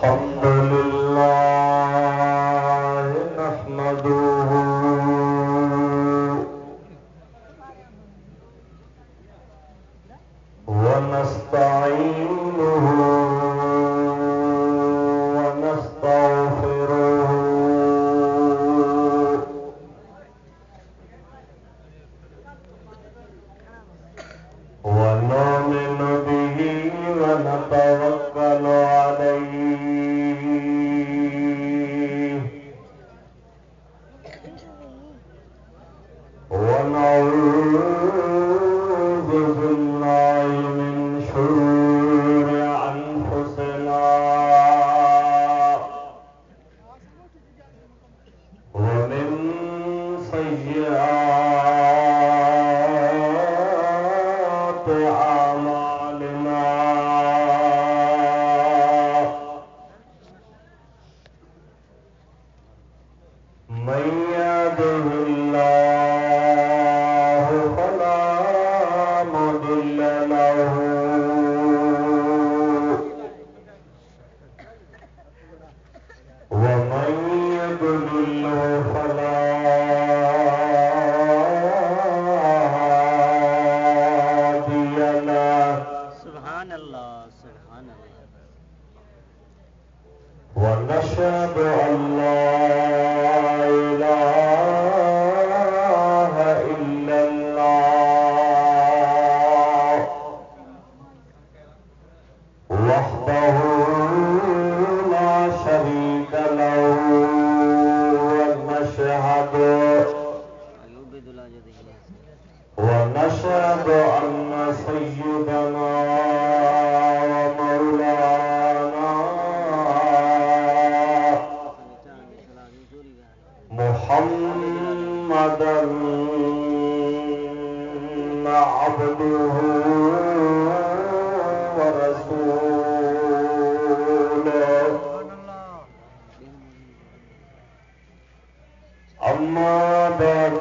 अल्हम्दुलिल्लाह नहमदुहु व नस्तईनुहु व नस्तगफिरुहु व नुमिनु बिही व नतवक्कलु अलैहि ونعوذ بالله من شرور أنفسنا ومن سيئات أعمالنا من يهده الله فلا مضل له ومن يضلل فلا هادي له सुभान अल्लाह सुभान अल्लाह ونشهد أن لا إله إلا الله وحده لا شريك له ونشهد أن سيدنا ومولانا محمدا عبده ورسوله أما بعد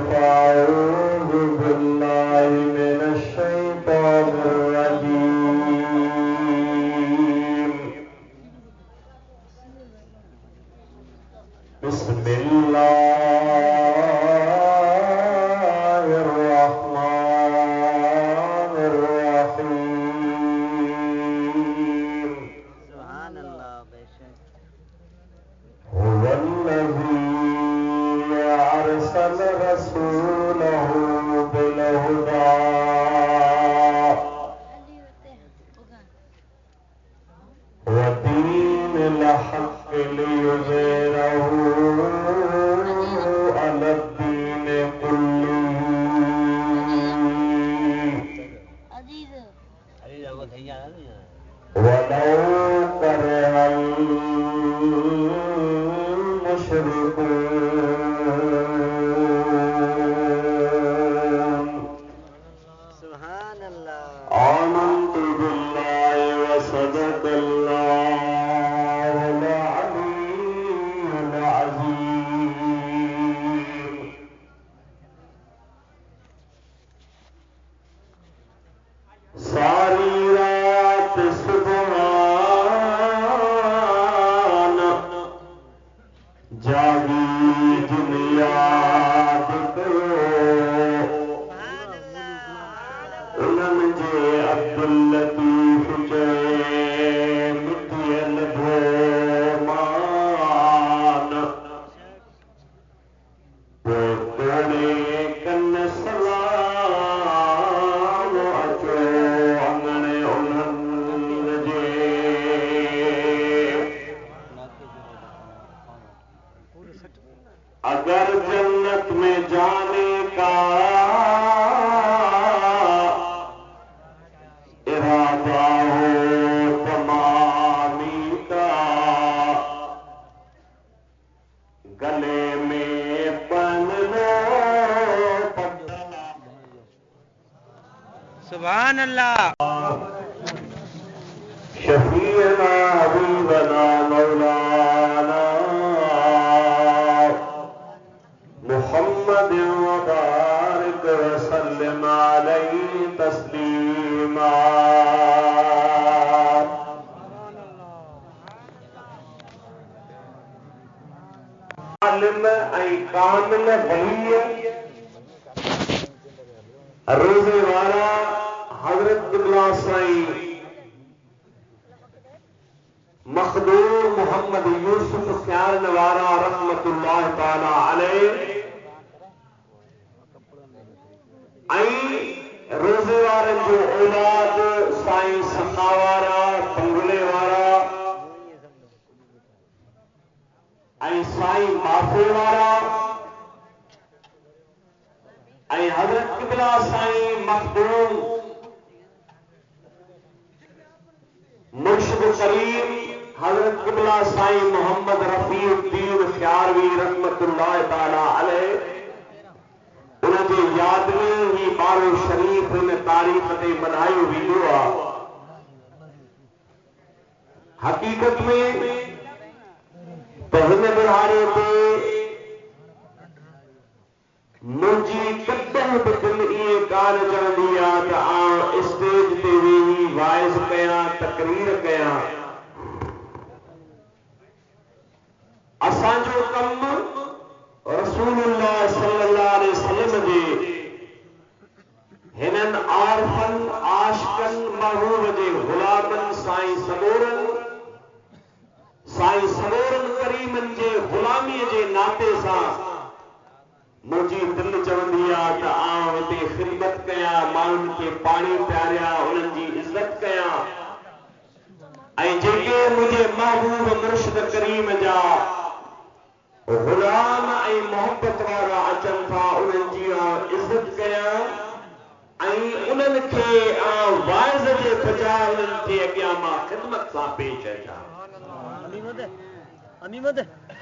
فأعوذ بالله من الشيطان الرجيم بسم الله الرحمن الرحيم सुभान अल्लाह बेशक هو الذي أرسل رسوله بالهدى ودين الحق ليظهره على الدين كله ولو كره المشركون सुभान अल्लाह آمنت بالله وصدق الله العلي العظيم सारी रात सुबहान जागी जिन याद करो उन्हनि जे अब्दुल लतीफ चए मिटियल मान पोइ तोड़े कन सलाम अचो अंगणे उन्हनि जे अगर जन्नत में जाने का इरादा हो तमामी का गले में पहन लो सुभान अल्लाह शफीना हबीबना मौलाना मुहम्मद वबारिक वसल्लम अलैहि तस्लीमा मुतम ऐं कामिल वली रोज़े वारा हज़रत क़िबला साईं मखदूम मोहम्मद यूसुफ ख्याल वारा रहमतुल्लाह ताला अलैह ऐं रोज़े वारनि जो औलाद साईं सखा वारा बंगले वारा ऐं साईं माफे वारा ऐं हज़रत क़िबला साईं मखदूम मुर्शिद करीम हज़रत क़िबला साईं मोहम्मद रफ़ीउद्दीन ख़ियारवी रहमतुल्लाह ताला अलैह उनजे याद में ही बारो शरीफ इन तारीख़ ते मल्हायो वेंदो आहे। हक़ीक़त में त हिन ॾिहाड़े ते मुंहिंजी कॾहिं बि दिलि इहे ॻाल्हि चवंदी आहे त आउं स्टेज ते वेही वाइज़ कयां तकरीर कयां। असांजो कमु रसूलुल्लाह सल्लल्लाहु अलैहि वसल्लम जे हिननि आरफनि आशिक़नि महबूब जे ग़ुलामनि साईं सरोरनि करीमनि जे ग़ुलामीअ जे नाते सां मुंहिंजी दिलि चवंदी आहे त आउं हिते ख़िदमत कयां, माण्हुनि खे पाणी पियारियां, उन्हनि जी इज़त कयां ऐं जेके मुंहिंजे महबूब मुर्शिद करीम जा ग़ुलाम ऐं मोहब्बत वारा अचनि था उन्हनि जी इज़त कयां ऐं उन्हनि खे वाइज़ जे बजाय उन्हनि जे अॻियां मां ख़िदमत सां पेश अचां।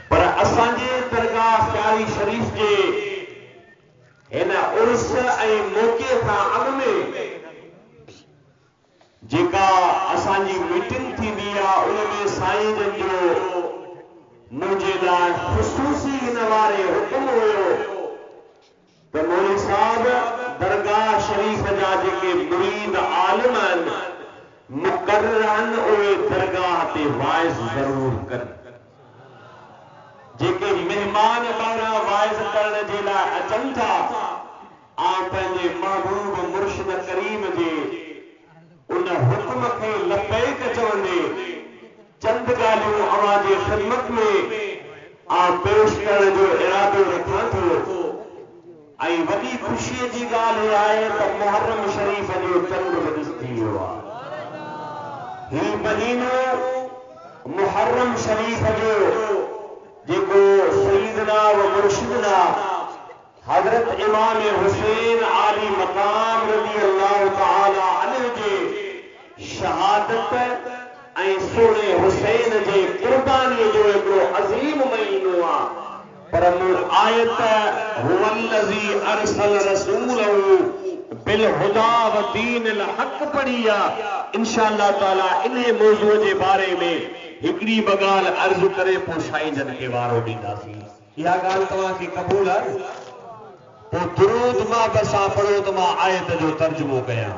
पर असांजे दरगाह ख्याली शरीफ़ जे हिन उर्स ऐं मौक़े खां अॻु में जेका असांजी मीटिंग थींदी आहे उनमें साईं जन जो मुंहिंजे लाइ ख़ुसूसी हिन वारे हुकुम हुयो त मौलवी साहब दरगाह शरीफ़ जा जेके मुरीद आलिम आहिनि मुक़र्रर आहिनि उहे दरगाह ते वाइज़ ज़रूर कनि। जेके मेहमान ॿाहिरां वाइज़ करण जे लाइ अचनि था आउं पंहिंजे महबूब मुर्शिद करीम जे उन हुक्म खे लबैक चवंदे चंद ॻाल्हियूं अव्हां जे ख़िदमत में आउं पेश करण जो इरादो रखां थो। ऐं वॾी ख़ुशीअ जी ॻाल्हि आहे त मुहर्रम शरीफ़ जो चंड बदिस थी वियो आहे। ही महीनो मुहर्रम शरीफ़ जो जेको सईदना व मुर्शिदना हज़रत इमाम हुसैन आली मकाम रज़ी अल्लाह ताला अन्हु जे शहादत ऐं सोने हुसैन जे कुर्बानीअ जो हिकिड़ो अज़ीम महीनो आहे। पर मूं आयत हुवल्लज़ी अरसल रसूलहू बिलहुदा व दीनिल हक़ पढ़ी आहे। इंशाअल्लाह ताला इन्हे मौज़ूअ जे बारे में हिकिड़ी ॿ ॻाल्हि अर्ज़ु करे पोइ साईं जन खे वारो ॾींदासीं। इहा ॻाल्हि तव्हांखे क़बूल आहे? पोइ दुरूद मां बसां पढ़ो त मां आयत जो तर्जुमो कयां।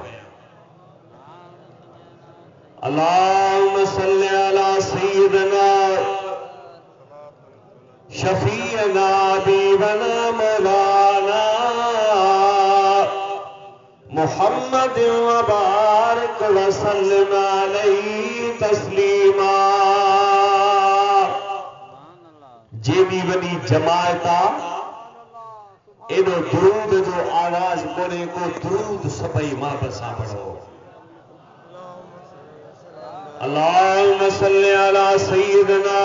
अल्लाहुम्मा सल्लि अला सय्यिदना शफीअना हबीबना मौलाना मुहम्मद व बारिक व सल्लिम अलैहि तस्लीमा। जेॾी वॾी जमायत आहे एॾो दुरूद जो आवाज़ कोन्हे को दुरूद सभई मां बसां पढ़ो। अल्लाहुम्मा सल्लि अला सय्यिदना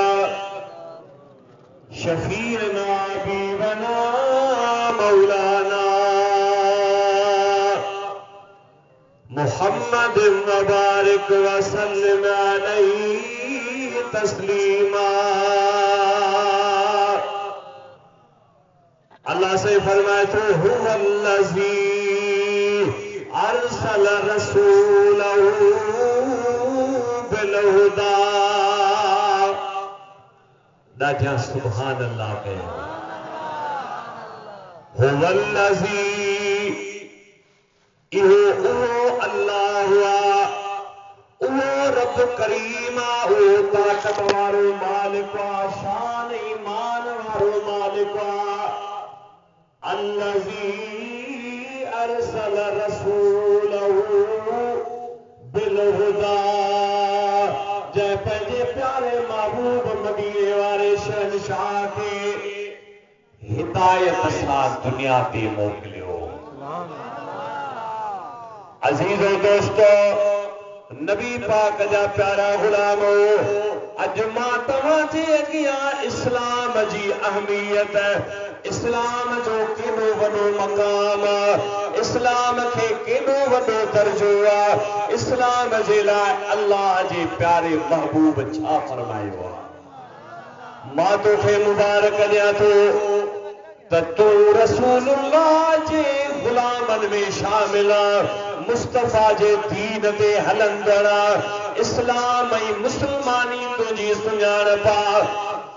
शफीअना हबीबना मौलाना मुहम्मद व बारिक व सल्लिम अलैहि तस्लीमा। अल्लाह से फरमाए तो हुवल्लज़ी अरसल रसूलहू बिलहुदा। ॾाढा सुभान अल्लाह कयो। हुवल्लज़ी इहो उहो अल्लाह आहे, उहो रब करीम आहे, उहो ताक़त वारो मालिक आहे, शान ईमान वारो मालिक अल्लज़ी अरसल रसूलहू बिलहुदा जंहिं पंहिंजे प्यारे महबूब मदीने वारे शहंशाह खे हिदायत सां दुनिया ते मोकिलियो। अज़ीज़ो दोस्तो, नबी पाक जा प्यारा गुलामो, अॼु मां तव्हां जे अॻियां इस्लाम जी अहमियत, इस्लाम जो केॾो वॾो मक़ाम, इस्लाम खे केॾो वॾो दर्जो आहे, इस्लाम जे लाइ अल्लाह जे प्यारे महबूब छा फरमायो आहे। मां तोखे मुबारक ॾियां थो त तूं रसूलुल्लाह जे गुलामनि में शामिल आहे, मुस्तफ़ा जे दीन ते हलंदड़, इस्लाम ऐं मुस्लमानी तुंहिंजी सुञाणप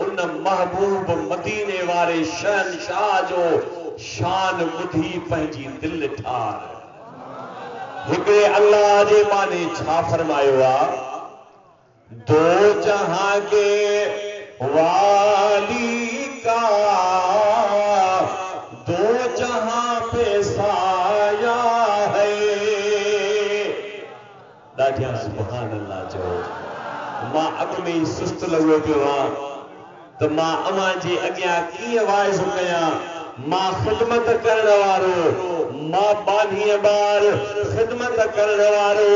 उन महबूब मदीने वारे शहंशाह जो शान ॿुधी पंहिंजी दिलि ठार। हिकिड़े अल्लाह जे माने छा फरमायो आहे, दो जहां के वाली का दो जहां पे साया है। ॾाढिया सुभान अल्लाह जो। मां अॻ में ई सुस्त लॻो पियो आहे त मां अव्हां जे अॻियां कीअं वाइज़ कयां। मां ख़िदमत करण वारो, मां बानीअ ॿार ख़िदमत करण वारो,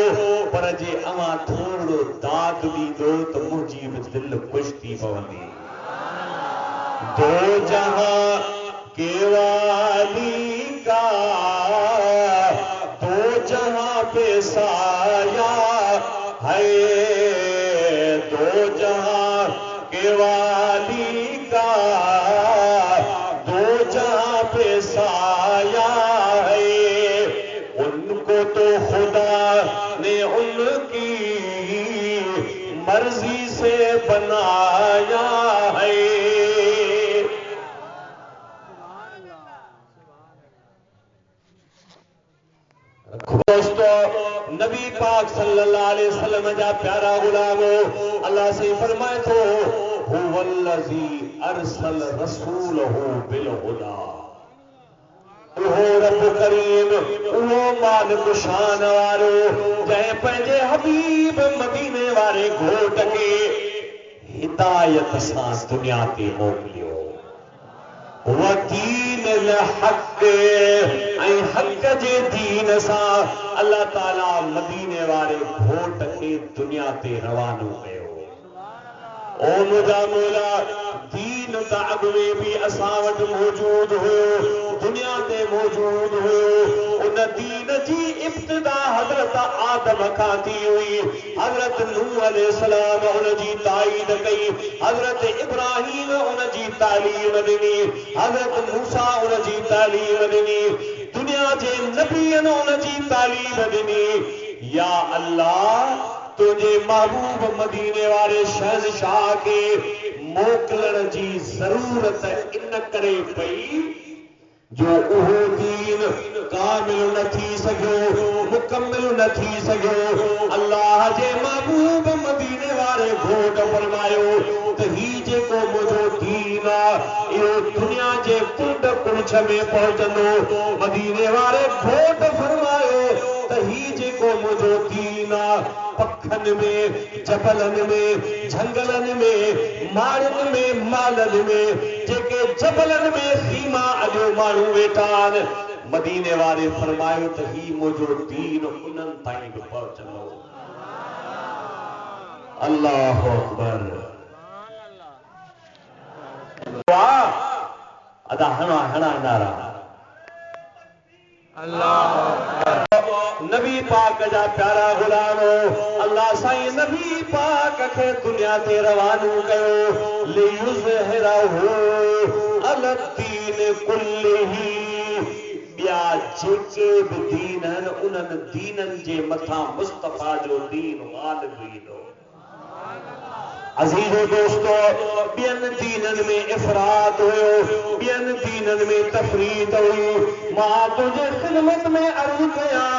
पर जे अव्हां थोरो दाद ॾींदो त मुंहिंजी बि दिलि ख़ुशि थी पवंदी। दो जहां के वाली का दो जहां पे साया है, दो जहां के वाली का दो जहां पे साया है। उनको तो खुदा ने उनकी मर्जी से बनाया है। दोस्तों, नबी पाक सल्लल्लाहु अलैहि वसल्लम जा प्यारा गुलामो, अल्लाह से फरमाए थो, हुवल्लज़ी अरसल रसूलहू बिलहुदा। उहो रब करीम, उहो मालिक शान वारो, जंहिं पंहिंजे हबीब मदीने वारे घोट खे हिदायत सां दुनिया ते मोकिलियो। वदीन हक़ ऐं हक़ जे दीन सां अल्लाह ताला मदीने वारे घोट खे दुनिया ते रवानो कयो। ओ मुंहिंजा मौला, दीन त अॻु में बि असां वटि मौजूद हुयो, दुनिया ते मौजूद हुयो। उन दीन जी इब्तिदा हज़रत आदम खां थी हुई। हज़रत नूह अलैहिस्सलाम उन जी ताईद कई, हज़रत इब्राहीम उन जी तालीम ॾिनी, हज़रत मूसा उन जी तालीम ॾिनी, दुनिया जे नबीअनि उन जी तालीम ॾिनी। या अल्लाह, तुझे महबूब मदीने वारे शहंशाह के मोकलण जी जरूरत इन करे पई जो उहो दीन कामिल न थी सघियो, मुकम्मिल न थी सघियो। अल्लाह जे महबूब मदीने वारे घोट फरमायो त ही जेको मुंहिंजो दीन आहे इहो दुनिया जे कुंड कुड़छ में पहुचंदो। मदीने वारे घोट फरमायो त ही जेको मुंहिंजो दीन आहे पखनि में, जबलनि में, झंगलनि में, माड़ियुनि में, मालनि में, जेके जबलनि में ख़ीमा अॼो माण्हू वेठा आहिनि, मदीने वारे फरमायो त ही मुंहिंजो दीन उन्हनि ताईं बि पहुचंदो। अल्लाहु अकबर। अदा हणा हणा नारा अल्लाह। नबी पाक जा प्यारा गुलामो, अल्लाह साईं नबी पाक खे दुनिया ते रवानो कयो। लियुज़हिरहू अला दीन कुल्लिही। ॿिया जेके बि दीन आहिनि उन्हनि दीननि जे मथां मुस्तफ़ा जो दीन ग़ालिब ईंदो। अज़ीज़ो दोस्तो, ॿियनि दीननि में इफ़रात हुयो, ॿियनि दीननि में तफ़रीत हुई। मां तुंहिंजे ख़िदमत में अर्ज़ु कयां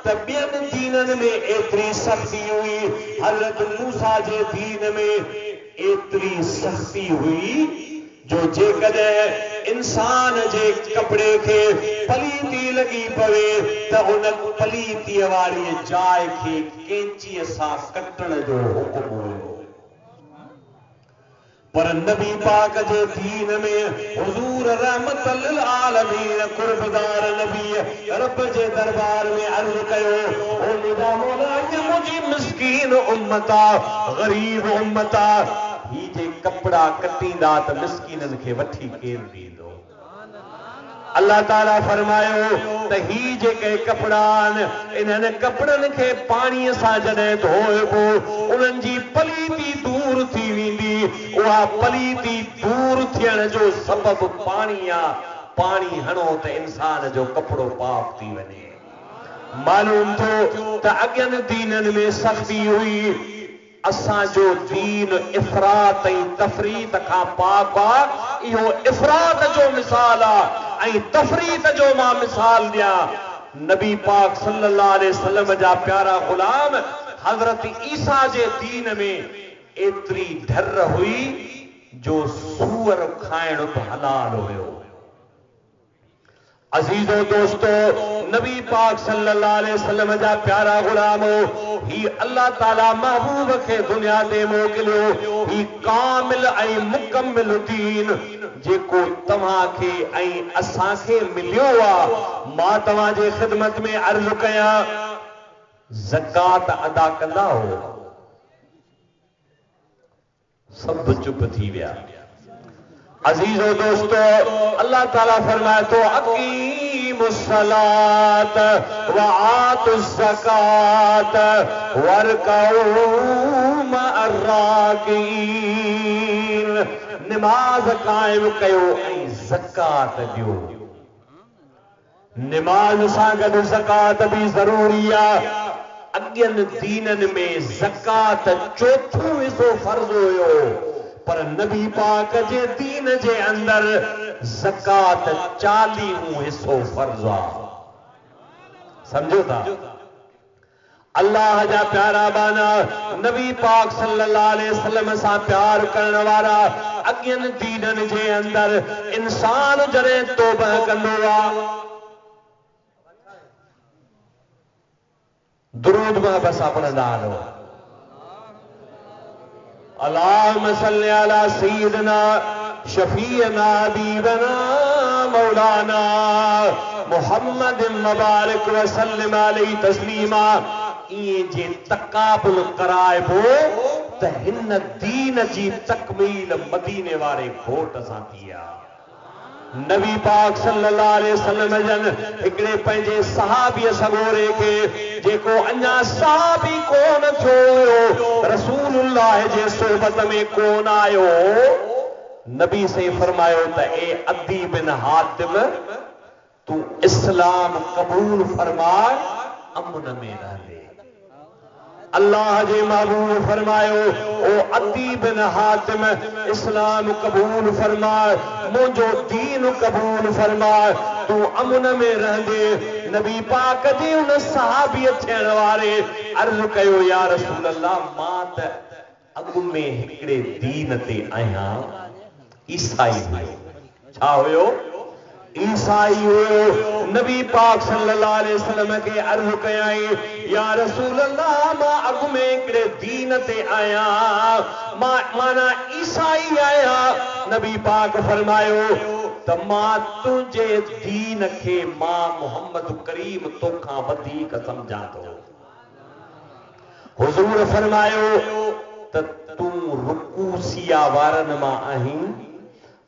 त ॿियनि दीननि में एतिरी सख़्ती हुई, हज़रत मूसा जे दीन में एतिरी सख़्ती हुई जो जेकॾहिं इंसान जे कपड़े खे पलीती लगी पवे त उन पलीतीअ वारी जाइ खे कैंचीअ सां कटण जो हुकुम हुयो। पर नबी पाक जे दीन में हुजूर रहमत लिल आलमीन कुर्बदार नबी रब जे दरबार में अर्ज कयो, ओ मुंहिंजा मौला ये मुंहिंजी मिस्कीन उम्मता गरीब उम्मता ही जे कपड़ा कटींदा त मिस्कीनन खे वठी केर ॾींदो। अल्लाह ताला फरमायो त ही जेके कपड़ा इन्हनि कपड़नि खे पाणीअ सां जॾहिं धोइबो उन्हनि जी पलीती दूर थी वेंदी। उहा पलीती दूर थियण जो सबबु पाणी आहे। पाणी हणो त इंसान जो कपड़ो पाक थी वञे। मालूम थियो त अॻियनि दीननि में सख़्ती हुई। असांजो दीन इफ़रात ऐं तफ़रीत खां पाक आहे। इहो इफ़रात जो मिसाल आहे ऐं तफ़रीत जो मां मिसाल ॾियां। नबी पाक सल्लल्लाहु अलैहि वसल्लम जा प्यारा गुलाम हज़रत ईसा जे दीन में एतिरी ढर हुई जो सूअर खाइण बि हलाल हुयो। अजीजो दोस्तो, नबी पाक सल्लल्लाहु अलैहि वसल्लम जा प्यारा गुलाम ही अल्लाह ताला महबूब खे दुनिया ते मोकिलियो। ही कामिल ऐं मुकम्मिल दीन जेको तव्हां खे ऐं असां खे मिलियो आहे। मां तव्हां जे ख़िदमत में अर्ज़ कयां, ज़कात अदा कंदा हो? सब चुप थी विया। अजीजो दोस्तो, अल्लाह ताला फरमाए तो अकीमुस सलात व आतुस ज़कात वरकऊ मअर राकिईन। नमाज कायम कयो ऐं ज़कात ॾियो। नमाज सां गॾु ज़कात बि ज़रूरी आहे। अॻियनि दीननि में ज़कात चोथों हिस्सो फर्ज़ हुयो, पर नबी पाक जे दीन जे अंदर ज़कात 40 हिस्सो फर्ज़ आहे। समझो था? अल्लाह जा प्यारा बाना नबी पाक सल्लल्लाहु अलैहि वसल्लम सां प्यार करण वारा अॻियनि दीननि जे अंदर इंसान जॾहिं तौबह कंदो आहे, दुरूद में बस पढ़ंदा आहियो। अल्लाहुम्मा सल्ली अला सय्यिदना शफीअना हबीबना मौलाना मुहम्मद मुबारक व सल्लिम अलैहि तस्लीमा। इए जे तकाबुल कराइबो त हिन दीन जी तकमील मदीने वारे घोट सां थी आहे। नबी पाक सल्लल्लाहु अलैहि वसल्लम जन हिकिड़े पंहिंजे सहाबीअ सगोरे खे जेको अञा सहाबी कोन थियो, रसूलुल्लाह जे सोबत में कोन आयो, नबी से फरमायो त ए अदी बिन हातिम तू इस्लाम कबूल फरमा, अमन में रहंदे। अल्लाह जे महबूब फरमायो, ओ अदी बिन हातिम इस्लाम कबूल फरमा, मुझो दीन कबूल फरमा, तू अमन में रहंदे। नबी पाक जे उन सहाबी थियण वारे अर्ज कयो, या रसूल अल्लाह, मां त अॻु में हिकिड़े दीन ते आहियां, ईसाई हुयो। छा हुयो? ईसाई हुयो। नबी पाक सल्लल्लाहु अलैहि वसल्लम के अर्ज कयाई, या रसूल अल्लाह, मां अॻु में हिकिड़े दीन ते आहियां, माना ईसाई आहियां। नबी पाक फरमायो त मां तुंहिंजे दीन खे मां मोहम्मद करीम तोखां वधीक समझां थो। हुजूर फरमायो त तूं रुकूसिया वारनि मां आहीं?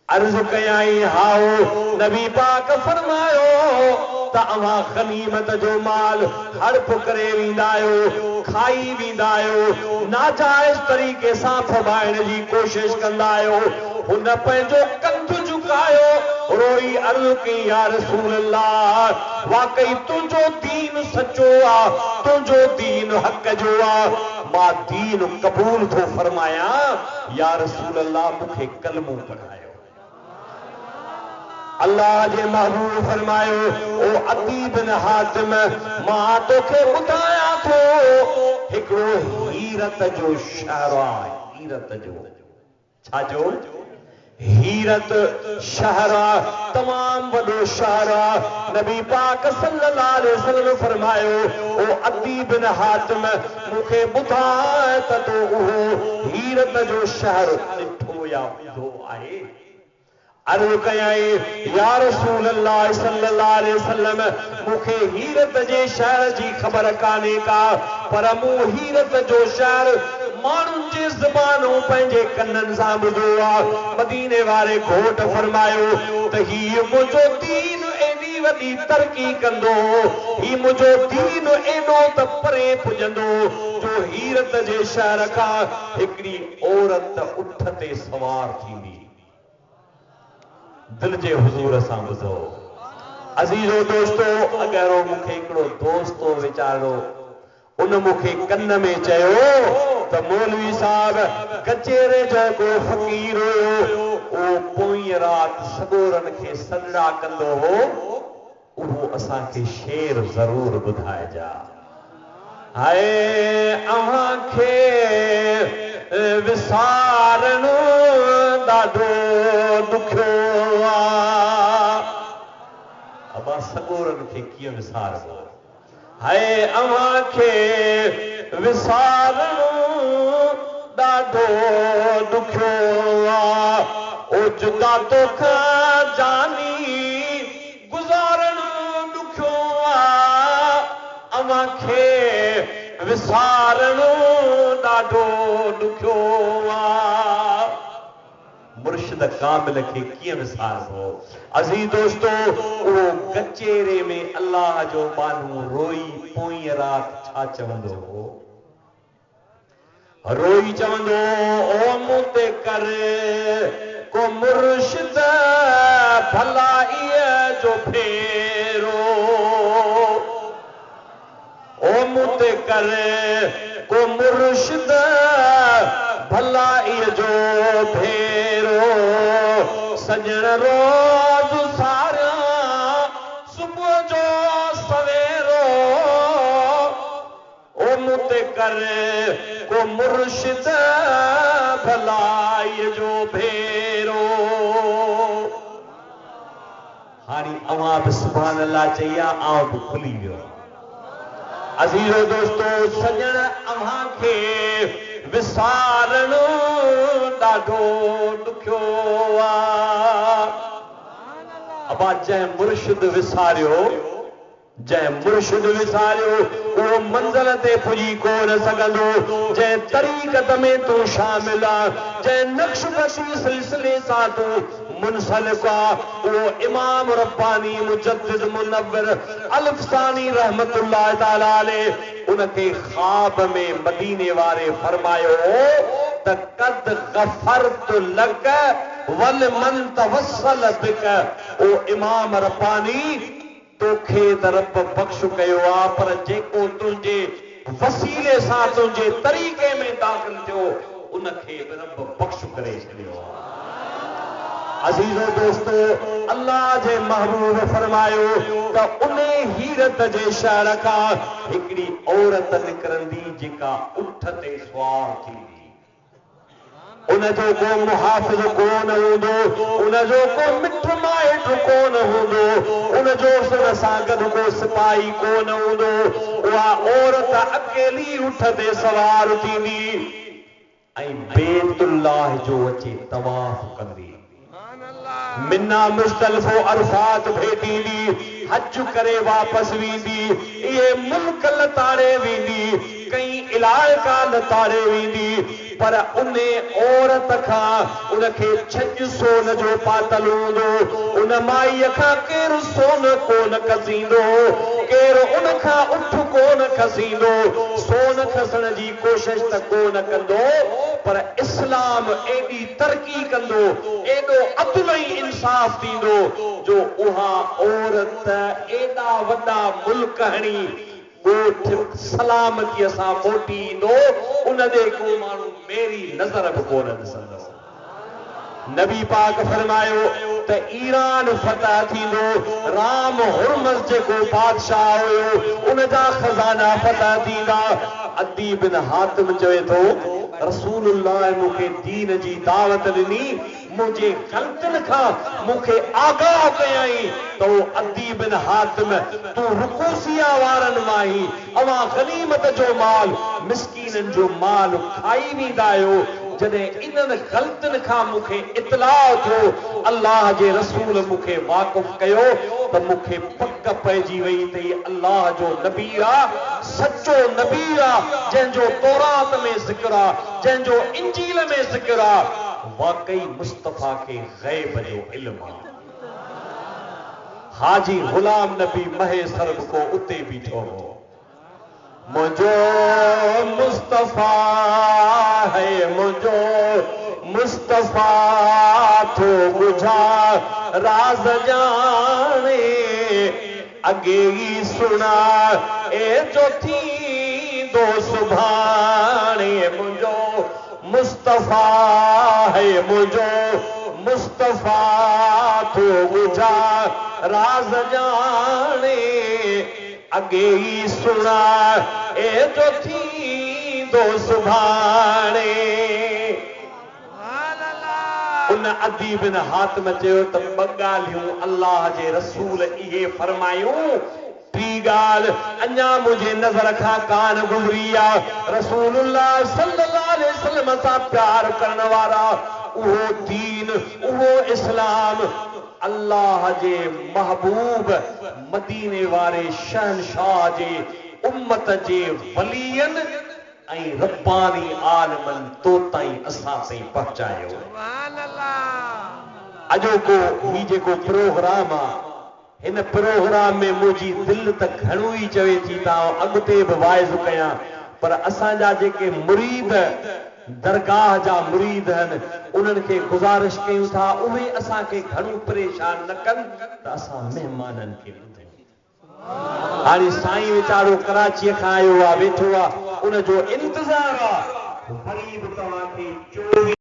अर्ज कयाई, हाओ। नबी पाक फरमायो त अवां गनीमत जो माल हड़प करे वेंदा आहियो, खाई वेंदा आहियो, नाजायज़ तरीक़े सां फबाइण जी कोशिश कंदा आहियो। हुन पंहिंजो कंध झुकायो, रोई अर्ज कई, या रसूल अल्लाह, वाकई तुंहिंजो दीन सचो आहे, तुंहिंजो दीन हक़ जो आहे, मां दीन कबूल थो फरमायां। या रसूल अल्लाह, मूंखे कलमो पढ़ायो। अल्लाह जे महबूब फरमायो, ओ अदी बिन हातिम, मां तोखे ॿुधायां थो हिकिड़ो हीरत जो शहर आहे। हीरत जो छा जो? हीरत शहर तमाम वॾो शहर नबी पाक सल्लल्लाहु अलैहि वसल्लम फरमायो ओ अदी बिन हातिम मूंखे ॿुधाए त तो उहो हीरत जो शहर ॾिठो या ॿुधो आहे। अर्ज़ कयाई या रसूल अल्लाह सल्लल्लाहु अलैहि वसल्लम मूंखे हीरत जे शहर जी ख़बर कान्हे का पर मूं हीरत जो शहर माण्हुनि जी ज़बानों पंहिंजे कन्ननि सां ॿुधो आहे। मदीने वारे घोट फरमायो त हीउ मुंहिंजो दीन एॾी वॾी तरक़ी कंदो, ही मुंहिंजो दीन एॾो त परे पुॼंदो जो हीरत जे शहर खां हिकिड़ी औरत उठ ते सवार थींदी। दिल जे हुज़ूर सां ॿुधो अज़ीज़ो दोस्तो, अगरि मूंखे हिकिड़ो दोस्तो वीचारो उन मूंखे कन में चयो त मौलवी साहब कचेरे जो को फ़क़ीर हुयो उहो पोइ राति सॻोरनि खे सॾड़ा कंदो हो, उहो असांखे शेर ज़रूर ॿुधाइजा। हाय अव्हां खे विसारणो ॾाढो ॾुखियो आहे। अबा सॻोरनि खे कीअं विसारबो? हाय अव्हां खे विसारणो ॾाढो ॾुखियो आहे। ओ जुदा तोखां जानी गुज़ारणो ॾुखियो आहे। अव्हां खे विसारणो ॾाढो ॾुखियो आहे। मुर्शिद कामिल खे कीअं विसारबो? अज़ीज़ दोस्तो, उहो कचेरे में अल्लाह जो माण्हू रोई पोइ राति छा चवंदो हो? रोई चवंदो ओ मूं ते कर को मुर्शिद भलाईअ जो फेरो, ओ मूं ते कर को मुर्शिद भलाईअ जो फेरो। सजण रोज़ सारियां सुबुह जो सवेरो, ओ मूं ते कर को मुर्शिद भलाईअ जो फेरो। हाणे अव्हां बि सुभान अल्लाह चई आहे, आउं बि खुली वियो। अज़ीज़ो दोस्तो, सजण अव्हां खे विसारणो ॾाढो ॾुखियो आहे। अबा जंहिं मुर्शिद विसारियो, जंहिं मुर्शिद विसारियो उहो मंज़िल ते पुॼी कोन सघंदो। जंहिं तरीक़त में तूं शामिल आहे, जंहिं नक्शबंदी सिलसिले सां तूं मुनसलिक आहे, उहो इमाम रब्बानी मुजद्दिद मुनव्विर अल्फसानी रहमतुल्लाह ताला अलैह उनखे ख्वाब में मदीने वारे फरमायो त कद गफरतु लक वल मन तवस्सल बिक। ओ इमाम रब्बानी तोखे त रब बख़्श कयो आहे, पर जेको तुंहिंजे वसीले सां तुंहिंजे तरीक़े में दाख़िल थियो उनखे बि रब बख़्श करे छॾियो आहे। अज़ीज़ो दोस्तो, अल्लाह जे महबूब फरमायो त उन हीरत जे शहर खां हिकिड़ी औरत निकिरंदी जेका उठ ते सुवार थींदी। उनजो को मुहाफ़िज़ कोन हूंदो, उनजो को मिठ माइट कोन हूंदो, उनजो सुन सां गॾु को सिपाही कोन हूंदो। उहा औरत अकेली उठ ते सवार थींदी ऐं बैतुल्लाह जो अचे तवाफ़ कंदी। मिना मुज़दलिफ़ो अरफ़ात भेटींदी, हज करे वापसि वेंदी, इहे मुल्क लताड़े वेंदी, कई इलाइक़ा लताड़े वेंदी, पर उन औरत खां उनखे छज सोन जो पातल हूंदो, उन माईअ खां केरु सोन कोन खसींदो, केरु उन खां उठ कोन खसींदो, सोन खसण जी कोशिश त कोन कंदो, पर इस्लाम एॾी तरक़ी कंदो, एॾो अदल ऐं इंसाफ़ थींदो जो उहा औरत एॾा वॾा मुल्क हणी ॻोठ सलामतीअ सां मोटी ईंदो, उन ते को माण्हू मेरी नज़र बि कोन ॾिसंदो। नबी पाक फरमायो त ईरान फतह थींदो, राम हुरमज़ जेको बादशाह हुयो उनजा खज़ाना फतह थींदा। अदी बिन हातिम चवे थो रसूलुल्लाह मूंखे दीन जी दावत ॾिनी, मुझे गलतियुनि खां मूंखे आगाह कयई तो अदी बिन हातिम तू रुकूसिया वारनि मां ई अवां गनीमत जो माल मिस्कीननि जो माल खाई वेंदा आहियो। जॾहिं इन्हनि ग़लतियुनि खां मूंखे इतलाउ थियो अल्लाह जे रसूल मूंखे वाक़ुफ़ कयो त मूंखे पक पइजी वई त हीउ अल्लाह जो नबी आहे, सचो नबी आहे, जंहिंजो तौरात में ज़िक्र आहे, जंहिंजो इंजील में ज़िक्र आहे। वाकई मुस्तफ़ा के ग़ैब जो इल्म आहे। हाजी गुलाम नबी महे सरब को उते बीठो हो। मुझो मुस्तफ़ा है, मुझो मुस्तफ़ा तो बुझा राज जाने अगे ही सुना ए जो थी दो सुभाने। मुझो मुस्तफ़ा है, मुझो मुस्तफ़ा तो बुझा राज जाने अगे ही सुना ए जो थी दो सुभाने। उन अदी बिन हातिम चयो त ॿ ॻाल्हियूं अल्लाह जे रसूल इहे फरमायूं। टी ॻाल्हि अञा मुंहिंजे नज़र खां कान गुज़री आहे। रसूलुल्लाह सल्लल्लाहु अलैहि वसल्लम सां प्यार करण वारा, उहो दीन, उहो इस्लाम, अल्लाह जे महबूब मदीने वारे शहनशाह जे उम्मत जे वलियन ऐं रब्बानी आलमन तो ताईं असां ताईं पहुचायो। अॼोको ही जेको प्रोग्राम आहे, हिन प्रोग्राम में मुंहिंजी दिलि त घणो ई चवे थी त अॻिते बि वाइज़ कयां, पर असांजा जेके मुरीद दरगाह जा मुरीद आहिनि उन्हनि खे गुज़ारिश कयूं था उहे असांखे घणो परेशान न कनि त असां महिमाननि खे ॿुधूं। हाणे साईं वीचारो कराचीअ खां आयो आहे, वेठो आहे, उनजो इंतज़ारु आहे। वरी बि तव्हांखे